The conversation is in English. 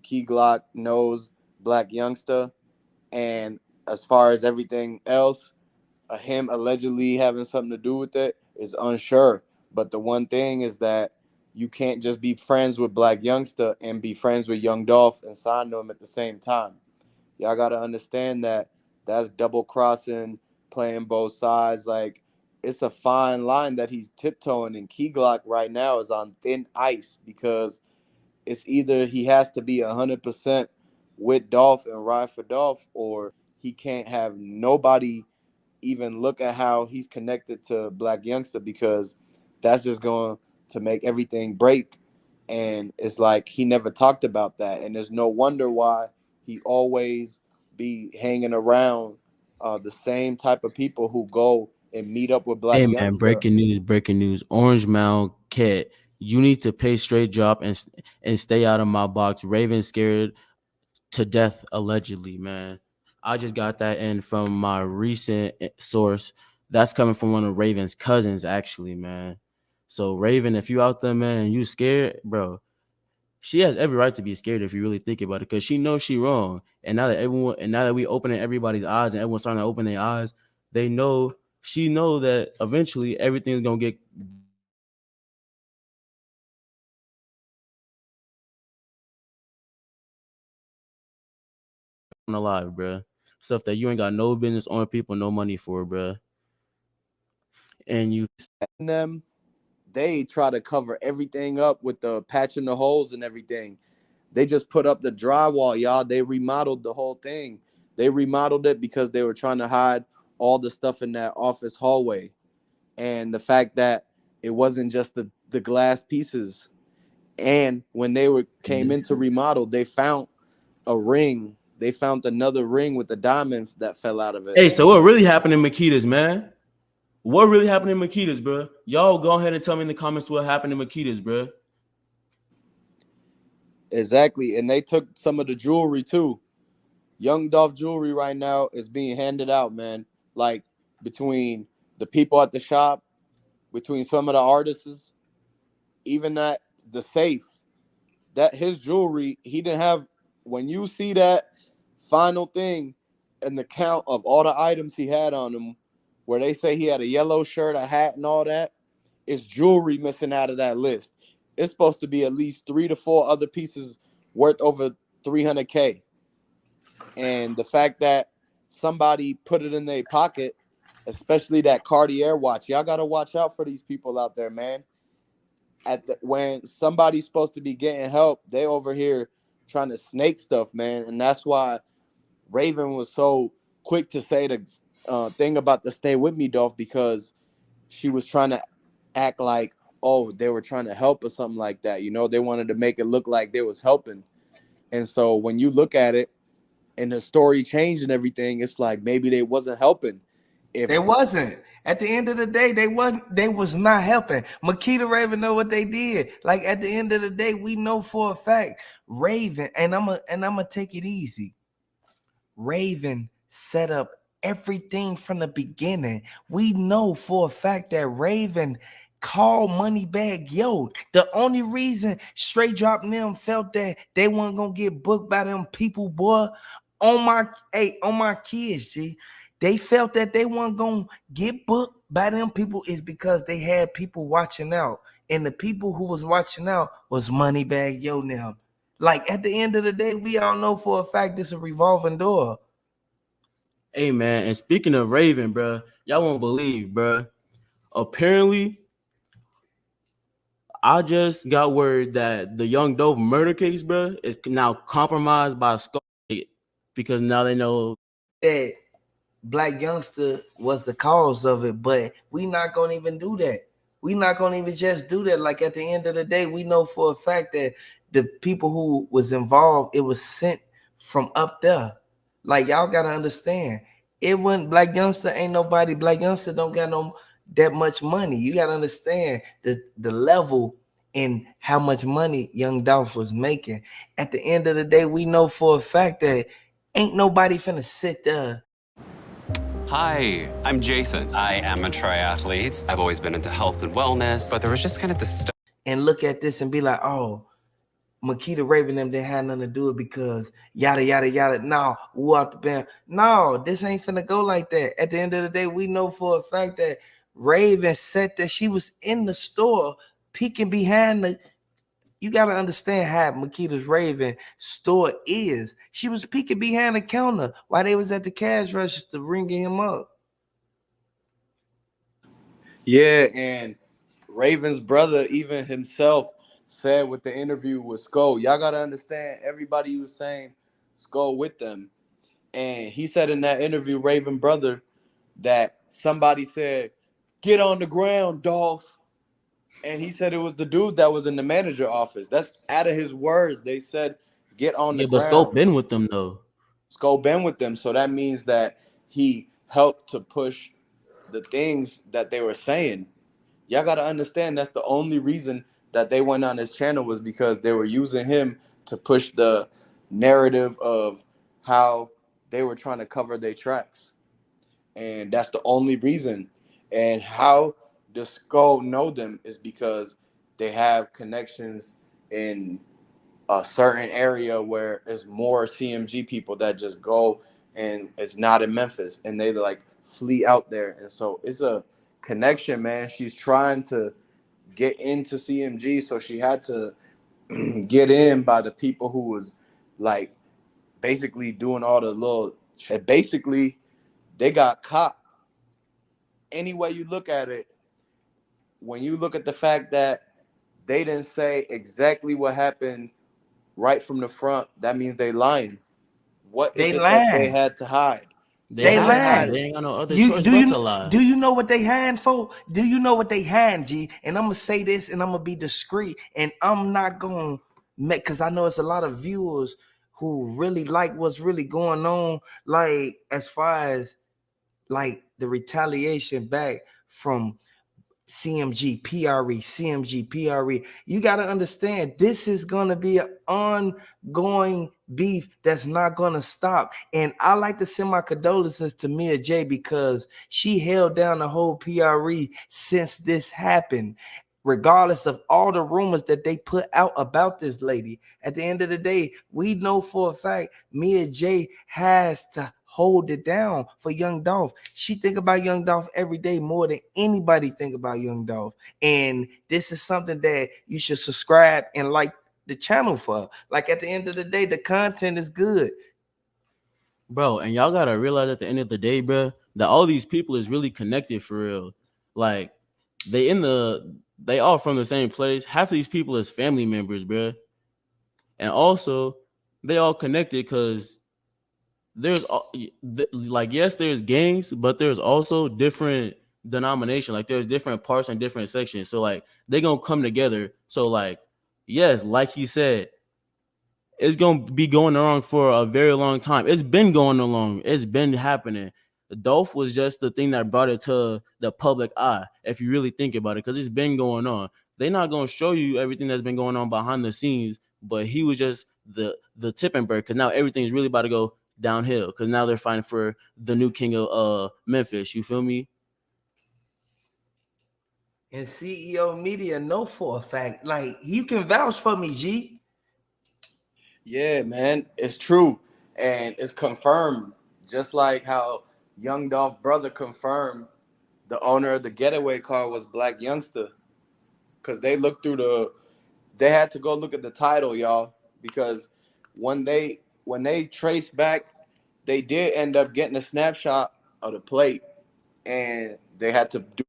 Key Glock knows Black Youngster, and as far as everything else, him allegedly having something to do with it is unsure. But the one thing is that you can't just be friends with Black Youngster and be friends with Young Dolph and sign to him at the same time. Y'all gotta understand that that's double crossing, playing both sides. Like, it's a fine line that he's tiptoeing, and Key Glock right now is on thin ice because it's either he has to be 100% with Dolph and ride for Dolph, or he can't have nobody even look at how he's connected to Black Youngster, because that's just going to make everything break. And it's like he never talked about that, and there's no wonder why he always be hanging around the same type of people who go and meet up with Black Hey man, Youngster. breaking news! Breaking news! Orange Mound Cat, you need to pay straight drop and stay out of my box. Raven scared to death allegedly, man. I just got that in from my recent source. That's coming from one of Raven's cousins, actually, man. So Raven, if you out there, man, and you scared, bro, she has every right to be scared if you really think about it, because she knows she wrong. And now that we opening everybody's eyes and everyone's starting to open their eyes, they know she know that eventually everything's gonna get alive, bro. Stuff that you ain't got no business on people, no money for, bro. And you Them, they try to cover everything up with the patching the holes and everything. They just put up the drywall, y'all. They remodeled the whole thing. They remodeled it because they were trying to hide all the stuff in that office hallway. And the fact that it wasn't just the glass pieces. And when they were came in to remodel, they found a ring. They found another ring with the diamonds that fell out of it. hey, so what really happened in Makedas, man? What really happened in Makedas, bro? Y'all go ahead and tell me in the comments what happened in Makedas, bro. Exactly. And they took some of the jewelry too. Young Dolph jewelry right now is being handed out, man. Like, between the people at the shop, between some of the artists, even that the safe, that his jewelry, he didn't have. When you see that final thing and the count of all the items he had on him, where they say he had a yellow shirt, a hat, and all that, it's jewelry missing out of that list. It's supposed to be at least 3 to 4 other pieces worth over 300K. And the fact that somebody put it in their pocket, especially that Cartier watch, y'all got to watch out for these people out there, man. When somebody's supposed to be getting help, they over here trying to snake stuff, man. And that's why Raven was so quick to say the thing about the stay with me, Dolph, because she was trying to act like, oh, they were trying to help or something like that. You know, they wanted to make it look like they was helping. And so when you look at it and the story changed and everything, it's like maybe they wasn't helping. They If wasn't. At the end of the day, they wasn't. They was not helping. Makeda Raven know what they did. Like, at the end of the day, we know for a fact Raven, and I'm gonna take it easy. Raven set up everything from the beginning. We know for a fact that Raven called Moneybagg. Yo, the only reason Straight Drop and them felt that they weren't gonna get booked by them people, boy, on my kids, G. They felt that they weren't gonna get booked by them people is because they had people watching out. And the people who was watching out was Moneybagg, yo, them. Like, at the end of the day, we all know for a fact it's a revolving door. Hey man, and speaking of Raven, bro, y'all won't believe, bro. Apparently, I just got word that the Young Dolph murder case, bro, is now compromised by Skull, because now they know That Black Youngster was the cause of it, but we not gonna even do that. We not gonna even just do that. Like, at the end of the day, we know for a fact that the people who was involved, it was sent from up there. Like, y'all gotta understand, it wasn't Black Youngster. Ain't nobody. Black Youngster don't got no that much money. You gotta understand the level and how much money Young Dolph was making. At the end of the day, we know for a fact that ain't nobody finna sit there. Hi, I'm Jason. I am a triathlete. I've always been into health and wellness, but there was just kind of this stuff. And look at this and be like, oh, Makeda Raven them didn't have nothing to do it because yada yada yada. No, woo out the band. No, this ain't finna go like that. At the end of the day, we know for a fact that Raven said that she was in the store peeking behind the. You gotta understand how Makeda's Raven store is. She was peeking behind the counter while they was at the cash register ringing him up. Yeah, and Raven's brother, even himself, said with the interview with Skull, y'all gotta understand, everybody was saying Skull with them. And he said in that interview, Raven brother, that somebody said, "Get on the ground, Dolph." And he said it was the dude that was in the manager office. That's out of his words. They said, "Get on the Yeah, but Scope ground." been with them though. Skull been with them. So that means that he helped to push the things that they were saying. Y'all got to understand that's the only reason that they went on his channel was because they were using him to push the narrative of how they were trying to cover their tracks. And that's the only reason. And how does Skull know them is because they have connections in a certain area where there's more CMG people that just go and it's not in Memphis and they like flee out there. And so it's a connection, man. She's trying to get into CMG, so she had to get in by the people who was like basically doing all the little. And basically, they got caught. Any way you look at it, when you look at the fact that they didn't say exactly what happened right from the front, that means they lying. What is They it that they lying. had to hide? They What They did they have to. lying. They hide? ain't got no other You choice do but you to lie. do you know what they hand for? Do you know what they hand, G? And I'm gonna say this, and I'm gonna be discreet, and I'm not gonna make because I know it's a lot of viewers who really like what's really going on, like as far as like the retaliation back from CMG, PRE, CMG, PRE. You got to understand this is going to be an ongoing beef that's not going to stop. And I like to send my condolences to Mia J because she held down the whole PRE since this happened. Regardless of all the rumors that they put out about this lady, at the end of the day, we know for a fact Mia J has to hold it down for Young Dolph. She think about Young Dolph every day more than anybody think about Young Dolph. And this is something that you should subscribe and like the channel for. Like at the end of the day, the content is good. Bro, and y'all gotta realize at the end of the day, bro, that all these people is really connected for real. Like they all from the same place. Half of these people is family members, bro. And also they all connected because like yes, there's gangs, but there's also different denomination. Like there's different parts and different sections. So like they gonna come together. So like yes, like he said, it's gonna be going along for a very long time. It's been going along. It's been happening. Dolph was just the thing that brought it to the public eye, if you really think about it, because it's been going on. They're not gonna show you everything that's been going on behind the scenes, but he was just the tipping bird. Because now everything's really about to go downhill. Because now they're fighting for the new king of Memphis. You feel me? And CEO Media know for a fact, like you can vouch for me, G. Yeah, man, it's true. And it's confirmed. Just like how Young Dolph brother confirmed the owner of the getaway car was Black Youngster. Because they looked through they had to go look at the title, y'all. Because when they traced back, they did end up getting a snapshot of the plate. And they had to do